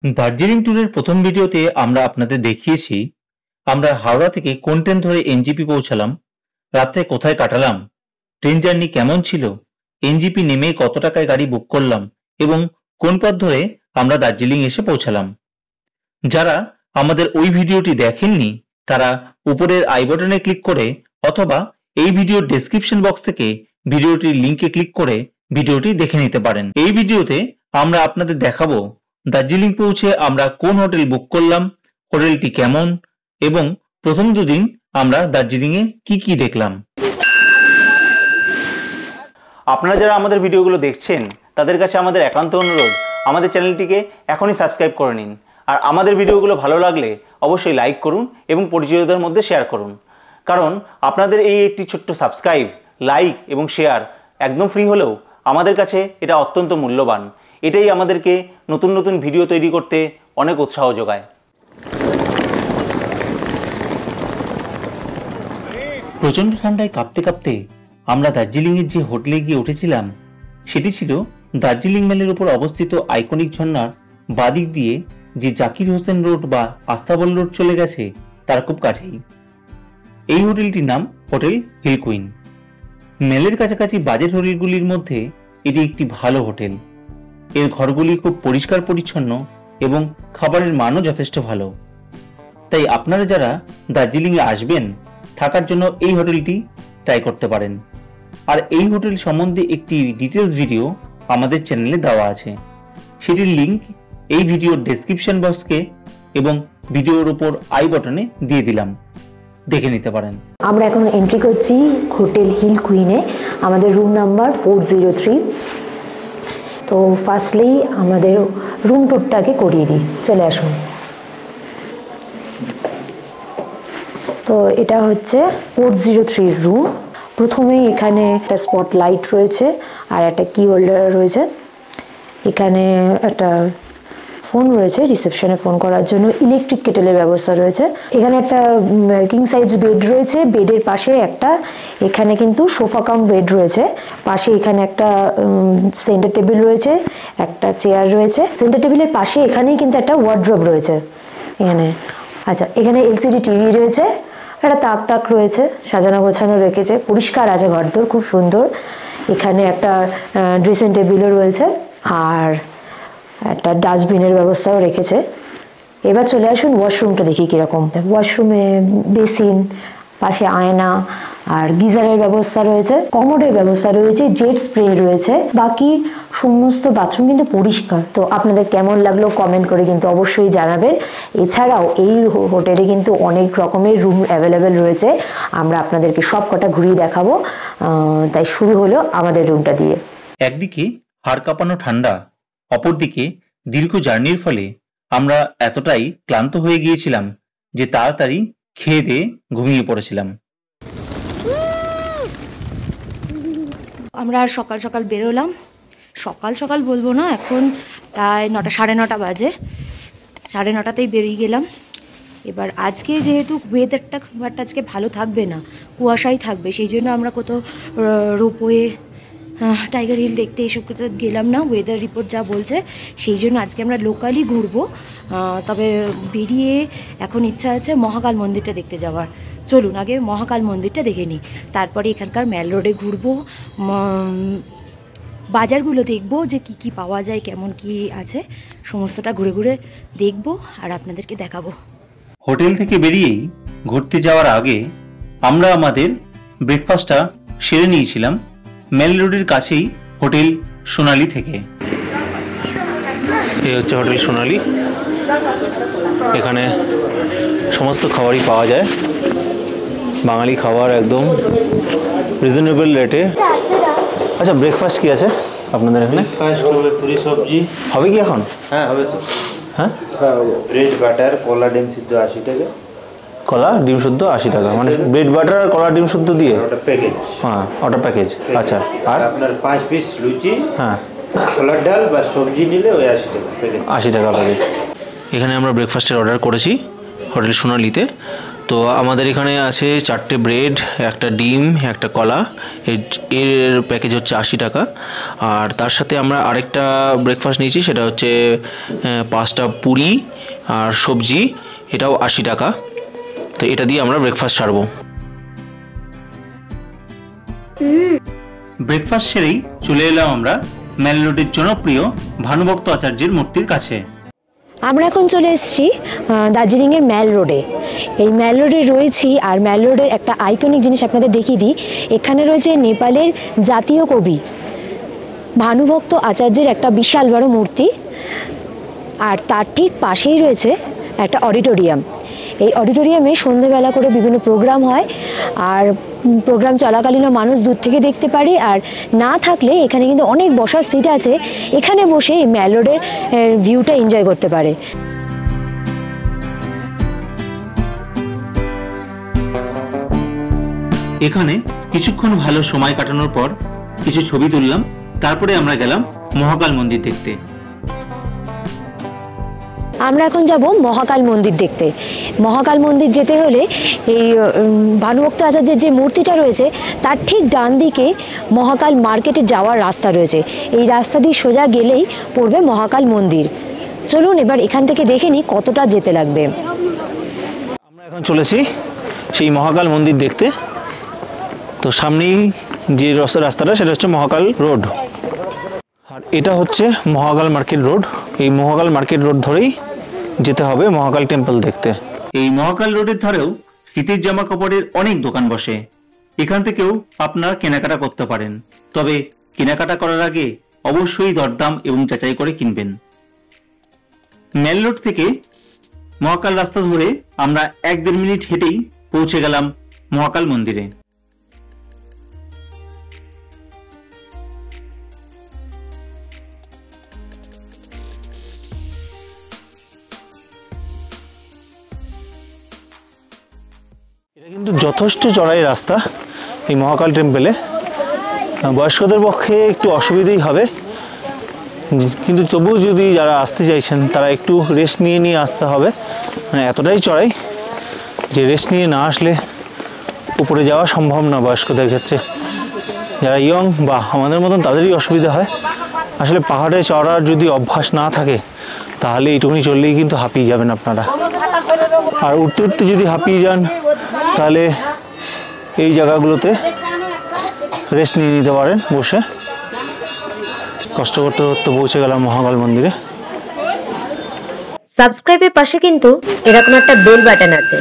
দার্জিলিং ট্যুরের প্রথম ভিডিওতে আমরা আপনাদের দেখিয়েছি আমরা হাওড়া থেকে কোন ট্রেন ধরে এনজেপি পৌঁছালাম, রাত্রে কোথায় কাটালাম, ট্রেন জার্নি কেমন ছিল, এনজেপি নেমে কত টাকায় গাড়ি বুক করলাম এবং কোন পথ ধরে আমরা দার্জিলিং এসে পৌঁছালাম। যারা আমাদের ওই ভিডিওটি দেখেননি তারা উপরের আই বাটনে ক্লিক করে অথবা এই ভিডিওর ডেসক্রিপশন বক্স থেকে ভিডিওটির লিংকে ক্লিক করে ভিডিওটি দেখে নিতে পারেন। এই ভিডিওতে আমরা আপনাদের দেখাবো দার্জিলিং পৌঁছে আমরা কোন হোটেল বুক করলাম, হোটেলটি কেমন এবং প্রথম দুদিন আমরা দার্জিলিং এ কি কি দেখলাম। আপনারা যারা আমাদের ভিডিওগুলো দেখছেন তাদের কাছে আমাদের একান্ত অনুরোধ, আমাদের চ্যানেলটিকে এখনই সাবস্ক্রাইব করে নিন। আর আমাদের ভিডিওগুলো ভালো লাগলে অবশ্যই লাইক করুন এবং পরিচিতদের মধ্যে শেয়ার করুন, কারণ আপনাদের এই একটি ছোট্ট সাবস্ক্রাইব, লাইক এবং শেয়ার একদম ফ্রি হলেও আমাদের কাছে এটা অত্যন্ত মূল্যবান। এটাই আমাদেরকে নতুন নতুন ভিডিও তৈরি করতে অনেক উৎসাহ যোগায়। প্রচন্ড ঠান্ডায় কাঁপতে কাঁপতে আমরা দার্জিলিং এর যে হোটেলে গিয়ে উঠেছিলাম সেটি ছিল দার্জিলিং মেলের উপর অবস্থিত আইকনিক ঝর্ণার বাদিক দিয়ে যে জাকির হোসেন রোড বা আস্তাবল রোড চলে গেছে তার খুব কাছেই। এই হোটেলটির নাম হোটেল হিল কুইন। মেলের কাছাকাছি বাজেট হোটেলগুলির মধ্যে এটি একটি ভালো হোটেল। এর ঘরগুলি খুব পরিষ্কার পরিচ্ছন্ন এবং খাবারের মানও যথেষ্ট ভালো। তাই আপনারা যারা দার্জিলিং এ আসবেন থাকার জন্য এই হোটেলটি ট্রাই করতে পারেন। আর এই হোটেল সম্বন্ধে একটি ডিটেলস ভিডিও আমাদের চ্যানেলে দেওয়া আছে, সেটির লিংক এই ভিডিওর ডেসক্রিপশন বক্সকে এবং ভিডিওর উপর আই বাটনে দিয়ে দিলাম, দেখে নিতে পারেন। আমরা এখন এন্ট্রি করছি হোটেল হিল কুইনে। আমাদের রুম নাম্বার 403। তো ফার্স্টলি আমাদের রুম টুরটাকে করিয়ে দিই, চলে আসুন। তো এটা হচ্ছে 403 রুম। প্রথমেই এখানে একটা স্পট লাইট রয়েছে আর একটা কি হোল্ডার রয়েছে। এখানে একটা ফোন রয়েছে রিসেপশনে ফোন করার জন্য, ইলেকট্রিক কেটেলের ব্যবস্থা রয়েছে। এখানে একটা কিং সাইজ বেড রয়েছে, বেডের পাশে একটা এখানে কিন্তু সোফা কাম বেড রয়েছে। পাশে এখানে একটা সেন্টার টেবিল রয়েছে, একটা চেয়ার রয়েছে। সেন্টার টেবিলের পাশে এখানেই কিন্তু একটা ওয়ার্ড্রোব রয়েছে এখানে। আচ্ছা, এখানে এলসিডি টিভি রয়েছে, একটা তাক টাক রয়েছে, সাজানো গোছানো রেখেছে, পরিষ্কার আছে ঘরদোর, খুব সুন্দর। এখানে একটা ড্রেসিং টেবিলও রয়েছে আর একটা ডাস্টবিনের ব্যবস্থাও রেখেছে। এবার চলে আসুন ওয়াশরুমটা দেখি কীরকম। ওয়াশরুমে বেসিন, পাশে আয়না আর গিজারের ব্যবস্থা রয়েছে, কমোডের ব্যবস্থা রয়েছে, জেট স্প্রে রয়েছে। বাকি সমস্ত বাথরুম কিন্তু পরিষ্কার। তো আপনাদের কেমন লাগলো কমেন্ট করে কিন্তু অবশ্যই জানাবেন। এছাড়াও এই হোটেলে কিন্তু অনেক রকমের রুম অ্যাভেলেবেল রয়েছে, আমরা আপনাদেরকে সব কটা ঘুরিয়ে দেখাবো। তাই শুরু হলো আমাদের রুমটা দিয়ে। একদিকে হাড় কাঁপানো ঠান্ডা, অপরদিকে দীর্ঘ জার্নির ফলে আমরা এতটাই ক্লান্ত হয়ে গিয়েছিলাম যে তাড়াতাড়ি খেয়ে দিয়ে ঘুমিয়ে পড়েছিলাম। আমরা সকাল সকাল বেরোলাম। সকাল সকাল বলবো না, এখন প্রায় 9টা, 9:30 বাজে। 9:30তেই বেরিয়ে গেলাম। এবার আজকে যেহেতু ওয়েদারটা খুব একটা আজকে ভালো থাকবে না, কুয়াশাই থাকবে, সেই জন্য আমরা কোথাও রোপওয়ে, টাইগার হিল দেখতে এসব কোথাও গেলাম না। ওয়েদার রিপোর্ট যা বলছে সেই জন্য আজকে আমরা লোকালি ঘুরবো। তবে বেরিয়ে এখন ইচ্ছা আছে মহাকাল মন্দিরটা দেখতে যাওয়ার। চলুন আগে মহাকাল মন্দিরটা দেখে নিই, তারপরে এখানকার মেল রোডে ঘুরবো, বাজারগুলো দেখবো যে কি কি পাওয়া যায়, কেমন কি আছে, সমস্তটা ঘুরে ঘুরে দেখবো আর আপনাদেরকে দেখাবো। হোটেল থেকে বেরিয়েই ঘুরতে যাওয়ার আগে আমরা আমাদের ব্রেকফাস্টটা সেরে নিয়েছিলাম মেল রোডের কাছেই হোটেল সোনালি থেকে। এই হচ্ছে হোটেল সোনালি। এখানে সমস্ত খাবারই পাওয়া যায়, বাঙালি খাবার একদম রিজনেবল রেটে। আচ্ছা, ব্রেকফাস্ট কি আছে আপনাদের এখানে? ব্রেকফাস্ট হবে পুরি সবজি। হবে কি এখন? হ্যাঁ হবে তো। হ্যাঁ, ব্রেড বাটার, কলা ডিম সিদ্ধ 80 টাকা। কলা ডিম শুদ্ধ 80 টাকা, মানে ব্রেড বাটার আর কলা ডিম শুদ্ধ দিয়ে ওটা প্যাকেজ। হ্যাঁ, ওটা প্যাকেজ। আচ্ছা, আর আপনার 5 পিস লুচি, হ্যাঁ, ছোলার ডাল বা সবজি নিলে ওই 80 টাকা প্যাকেজ। 80 টাকা প্যাকেজ। এখানে আমরা ব্রেকফাস্টের অর্ডার করেছি হোটেল সোনালিতে। তো আমাদের এখানে আছে 4টে ব্রেড, একটা ডিম, একটা কলা। এর প্যাকেজ হচ্ছে 80 টাকা। আর তার সাথে আমরা আরেকটা ব্রেকফাস্ট নিয়েছি, সেটা হচ্ছে 5টা পুরি আর সবজি, এটাও 80 টাকা। তো এটা দিয়ে আমরা ব্রেকফাস্ট সারবো। ব্রেকফাস্ট সেরেই চলে এলাম আমরা মেল রোডের জনপ্রিয় ভানুভক্ত আচার্যের মূর্তির কাছে। আমরা এখন চলে এসেছি দার্জিলিংয়ের ম্যাল রোডে। এই ম্যাল রোডে রয়েছি, আর ম্যাল রোডের একটা আইকনিক জিনিস আপনাদের দেখিয়ে দিই। এখানে রয়েছে নেপালের জাতীয় কবি ভানুভক্ত আচার্যের একটা বিশাল বড় মূর্তি, আর তার ঠিক পাশেই রয়েছে একটা অডিটোরিয়াম। এই অডিটোরিয়ামে সন্ধ্যেবেলা করে বিভিন্ন প্রোগ্রাম হয়, আর প্রোগ্রাম চলাকালীনও মানুষ দূর থেকে দেখতে পারে। আর না থাকলে এখানে কিন্তু অনেক বসার সিট আছে, এখানে বসে এই ম্যাল রোডের ভিউটা এনজয় করতে পারে। এখানে কিছুক্ষণ ভালো সময় কাটানোর পর কিছু ছবি তুললাম, তারপরে আমরা গেলাম মহাকাল মন্দির দেখতে। আমরা এখন যাব মহাকাল মন্দির দেখতে। মহাকাল মন্দির যেতে হলে এই ভানুভক্ত আচার্যের যে মূর্তিটা রয়েছে তার ঠিক ডান দিকে মহাকাল মার্কেটে যাওয়ার রাস্তা রয়েছে। এই রাস্তা দিয়ে সোজা গেলেই পড়বে মহাকাল মন্দির। চলুন এবার এখান থেকে দেখে নিই কতটা যেতে লাগবে। আমরা এখন চলেছি সেই মহাকাল মন্দির দেখতে। তো সামনেই যে রাস্তাটা সেটা হচ্ছে মহাকাল রোড, আর এটা হচ্ছে মহাকাল মার্কেট রোড। এই মহাকাল মার্কেট রোড ধরেই যেতে হবে মহাকাল টেম্পল দেখতে। এই মহাকাল রোডের ধারেও শীতের জামা কাপড়ের অনেক দোকান বসে, এখান থেকেও আপনারা কেনাকাটা করতে পারেন। তবে কেনাকাটা করার আগে অবশ্যই দরদাম এবং যাচাই করে কিনবেন। মেল রোড থেকে মহাকাল রাস্তা ধরে আমরা 1-1.5 মিনিট হেঁটেই পৌঁছে গেলাম মহাকাল মন্দিরে। এটা কিন্তু যথেষ্ট চড়াই রাস্তা এই মহাকাল টেম্পলে। বয়স্কদের পক্ষে একটু অসুবিধাই হবে, কিন্তু তবুও যদি যারা আসতে চাইছেন তারা একটু রেস্ট নিয়ে আসতে হবে। মানে এতটাই চড়াই যে রেস্ট নিয়ে না আসলে উপরে যাওয়া সম্ভব না বয়স্কদের ক্ষেত্রে। যারা ইয়ং বা আমাদের মতন তাদেরই অসুবিধা হয়। আসলে পাহাড়ে চড়ার যদি অভ্যাস না থাকে তাহলে এইটুকুনি চললেই কিন্তু হাঁপিয়ে যাবেন আপনারা। আর উঠতে উঠতে যদি হাঁপিয়ে যান তাহলে এই জায়গাগুলোতে রেস্ট নিয়ে নিতে পারেন বসে। কষ্ট করতে করতে পৌঁছে গেলাম মহাকাল মন্দিরে। সাবস্ক্রাইবের পাশে কিন্তু এরকম একটা বেল বাটন আছে,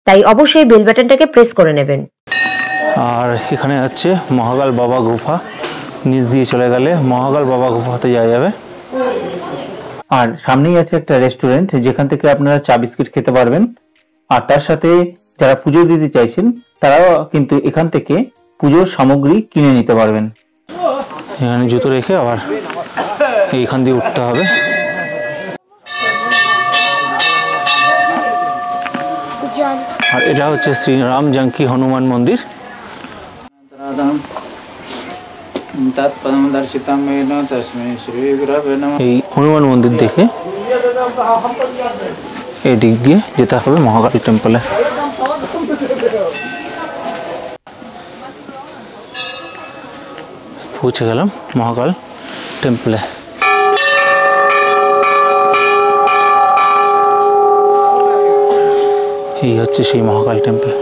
তাই অবশ্যই বেল বাটনটাকে প্রেস করে নেবেন। আর এখানে আছে মহাকাল বাবা গুফা, নিচ দিয়ে চলে গেলে মহাকাল বাবা গুফাতে যাওয়া যাবে। আর সামনেই আছে একটা রেস্টুরেন্ট, যেখান থেকে আপনারা চা বিস্কিট খেতে পারবেন। আর তার সাথে যারা পুজো দিতে চাইছেন তারাও কিন্তু এখান থেকে পুজোর সামগ্রী কিনে নিতে পারবেন। এখানে জুতো রেখে আবার এইখান দিয়ে উঠতে হবে। আর এটা হচ্ছে শ্রী রাম জানকী হনুমান মন্দির। এই হনুমান মন্দির দেখে এই দিক দিয়ে যেতে হবে মহাকাল টেম্পলে। পৌঁছে গেলাম মহাকাল টেম্পলে। এই হচ্ছে সেই মহাকাল টেম্পল।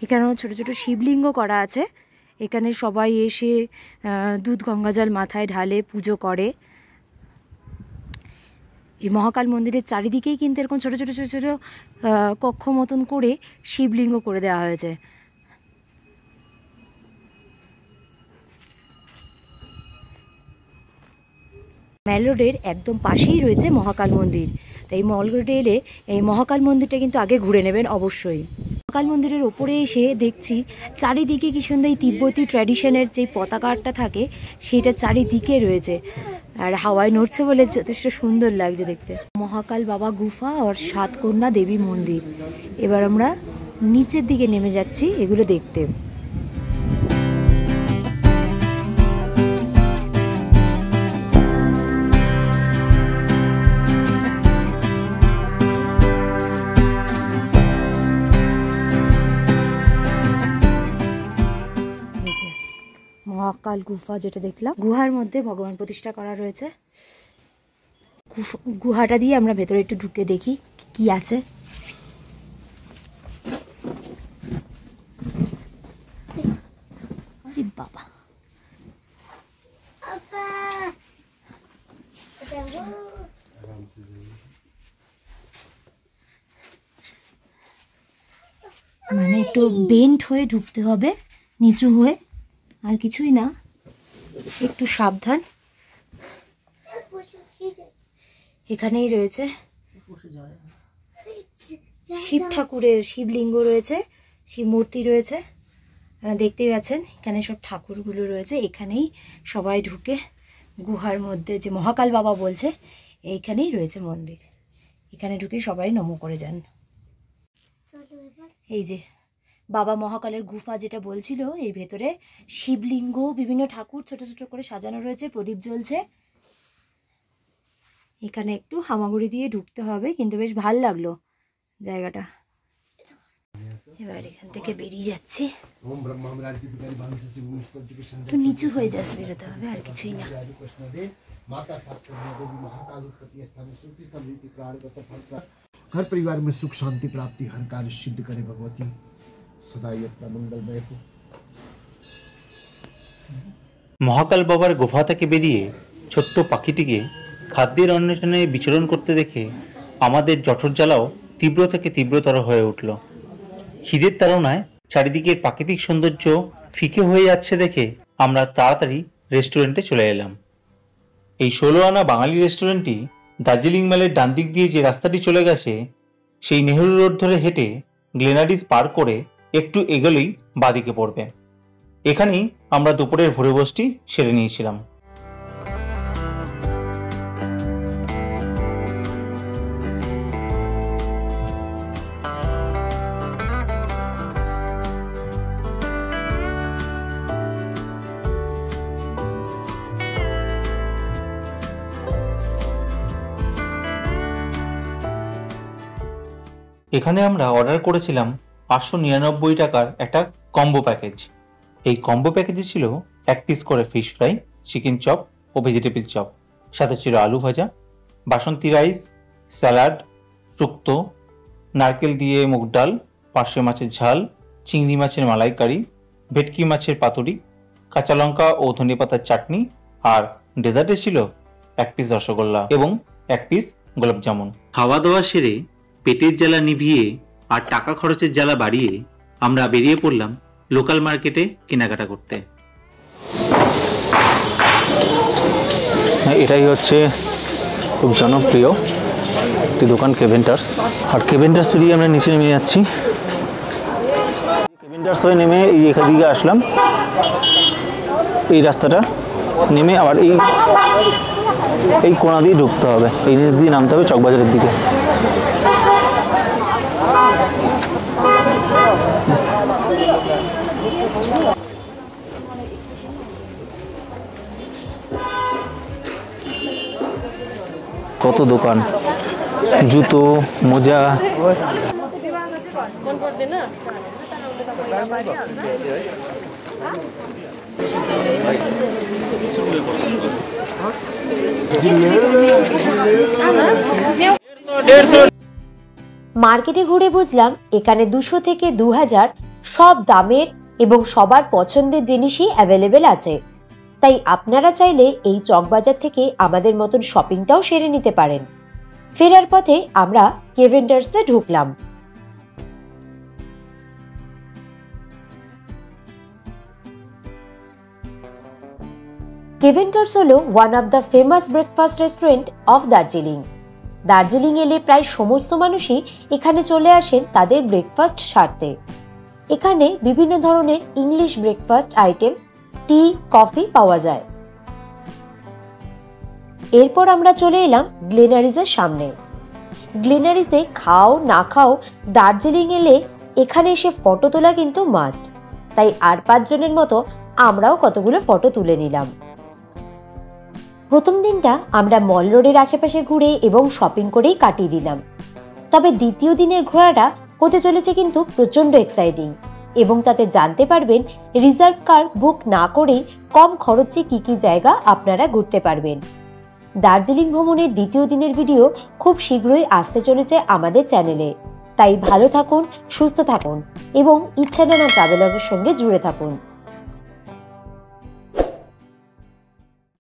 এখানেও ছোট ছোট শিবলিঙ্গ করা আছে। এখানে সবাই এসে দুধ গঙ্গা জল মাথায় ঢালে পুজো করে। এই মহাকাল মন্দিরের চারিদিকেই কিন্তু এরকম ছোট ছোট ছোট ছোট কক্ষ মতন করে শিবলিঙ্গ করে দেওয়া হয়েছে। মেল রোডের একদম পাশেই রয়েছে মহাকাল মন্দির। তাই মল রোডে এলে এই মহাকাল মন্দিরটা কিন্তু আগে ঘুরে নেবেন অবশ্যই। মহাকাল মন্দিরের ওপরে এসে দেখছি চারিদিকে কি সুন্দর এই তিব্বতী ট্র্যাডিশনের যে পতাকাটা থাকে সেটা চারিদিকে রয়েছে, আর হাওয়ায় নড়ছে বলে যথেষ্ট সুন্দর লাগছে দেখতে। মহাকাল বাবা গুফা আর সাতকন্যা দেবী মন্দির। এবার আমরা নিচের দিকে নেমে যাচ্ছি এগুলো দেখতে। মহাকাল গুফা যেটা দেখলাম, গুহার মধ্যে ভগবান প্রতিষ্ঠা করা রয়েছে। গুহাটা দিয়ে আমরা ভেতরে একটু ঢুকে দেখি কি আছে। আরে বাবা, মানে একটু বেন্ট হয়ে ঢুকতে হবে, নিচু হয়ে, আর কিছুই না, একটু সাবধান। এখানেই রয়েছে শিব ঠাকুরের শিবলিঙ্গ রয়েছে, শিব মূর্তি রয়েছে, দেখতেই পাচ্ছেন। এখানে সব ঠাকুরগুলো রয়েছে। এখানেই সবাই ঢুকে গুহার মধ্যে, যে মহাকাল বাবা বলছে, এইখানেই রয়েছে মন্দির। এখানে ঢুকে সবাই নমো করে যান। এই যে বাবা মহাকালের গুফা যেটা বলছিল, এই ভেতরে শিবলিঙ্গ, বিভিন্ন ঠাকুর ছোট ছোট করে সাজানো রয়েছে, প্রদীপ জ্বলছে। এখানে একটু হামাগুড়ি দিয়ে ঢুকতে হবে, কিন্তু বেশ ভাল লাগলো জায়গাটা। এবার এখান থেকে বেরিয়ে যাচ্ছি, একটু নিচু হয়ে যাচ্ছে, বেরোতে হবে, আর কিছুই না। हर परिवार में सुख शांति प्राप्ति, हर कार्य सिद्ध करे भगवती, सदा यत्न मंगलमय हो। মহাকাল বাবার গুফা থেকে বেরিয়ে ছোট্ট পাখিটিকে খাদ্যের অন্বেষণে বিচরণ করতে দেখে আমাদের জঠর জ্বালাও তীব্র থেকে তীব্রতর হয়ে উঠল। খিদের তাড়নায় চারিদিকের প্রাকৃতিক সৌন্দর্য ফিকে হয়ে যাচ্ছে দেখে আমরা তাড়াতাড়ি রেস্টুরেন্টে চলে এলাম। এই 16 আনা বাঙালি রেস্টুরেন্টটি দার্জিলিং মেলের ডান দিক দিয়ে যে রাস্তাটি চলে গেছে, সেই নেহেরু রোড ধরে হেঁটে গ্লেনারিস পার করে একটু এগোলেই বাঁদিকে পড়বে। এখানেই আমরা দুপুরের ভোরভোজটি সেরে নিয়েছিলাম। এখানে আমরা অর্ডার করেছিলাম 899 টাকার একটা কম্বো প্যাকেজ। এই কম্বো প্যাকেজে ছিল 1 পিস করে ফিশ ফ্রাই, চিকেন চপ ও ভেজিটেবল চপ, সাথে ছিল আলু ভাজা, বাসন্তী রাইস, স্যালাড, শুক্তো, নারকেল দিয়ে মুগ ডাল, পার্শে মাছের ঝাল, চিংড়ি মাছের মালাইকারি, ভেটকি মাছের পাতুরি, কাঁচা লঙ্কা ও ধনেপাতার চাটনি, আর ডেজার্টে ছিল 1 পিস রসগোল্লা এবং 1 পিস গোলাপ জামুন। খাওয়া দাওয়া সেরে পেটের জ্বালা নিভিয়ে আর টাকা খরচের জ্বালা বাড়িয়ে আমরা বেরিয়ে পড়লাম লোকাল মার্কেটে কেনাকাটা করতে। এটাই হচ্ছে খুব জনপ্রিয় একটি দোকান, কেভেন্টার্স। আর কেভেন্টার্স পেরিয়ে আমরা নিচে নেমে যাচ্ছি। কেভেন্টার্স হয়ে নেমে এখান দিকে আসলাম, এই রাস্তাটা নেমে আবার এই কোণা দিয়ে ঢুকতে হবে, এই নিচ দিয়ে নামতে হবে চকবাজারের দিকে। কত দোকান, জুতো, মোজা। মার্কেটে ঘুরে বুঝলাম এখানে 200 থেকে 2000 সব দামের এবং সবার পছন্দের জিনিসই অ্যাভেলেবেল আছে। তাই আপনারা চাইলে এই চকবাজার থেকে আমাদের মতন শপিংটাও সেরে নিতে পারেন। ফেরার পথে আমরা কেভেন্টার্সে ঢুকলাম। কেভেন্টার্স হলো one of the famous breakfast restaurant of Darjeeling. Darjeeling এলে প্রায় সমস্ত মানুষই এখানে চলে আসেন তাদের ব্রেকফাস্ট সারতে। এখানে বিভিন্ন ধরনের ইংলিশ ব্রেকফাস্ট আইটেম, টি, কফি পাওয়া যায়। এরপর আমরা চলে এলাম গ্লেনারিজের সামনে। গ্লেনারিজে খাও না খাও, দার্জিলিং এলে এখানে এসে ফটো তোলা কিন্তু মাস্ট। তাই আর 5 জনের মতো আমরাও কতগুলো ফটো তুলে নিলাম। প্রথম দিনটা আমরা মল রোডের আশেপাশে ঘুরে এবং শপিং করেই কাটিয়ে দিলাম। তবে দ্বিতীয় দিনের ঘোরাটা হতে চলেছে কিন্তু প্রচন্ড এক্সাইটিং, এবং তাতে জানতে পারবেন রিজার্ভ কার বুক না করেই কম খরচে কি কি জায়গা আপনারা ঘুরতে পারবেন। দার্জিলিং ভ্রমণের দ্বিতীয় দিনের ভিডিও খুব শীঘ্রই আসতে চলেছে আমাদের চ্যানেলে। তাই ভালো থাকুন, সুস্থ থাকুন এবং ইচ্ছাডানা ট্রাভেলারের সঙ্গে জুড়ে থাকুন।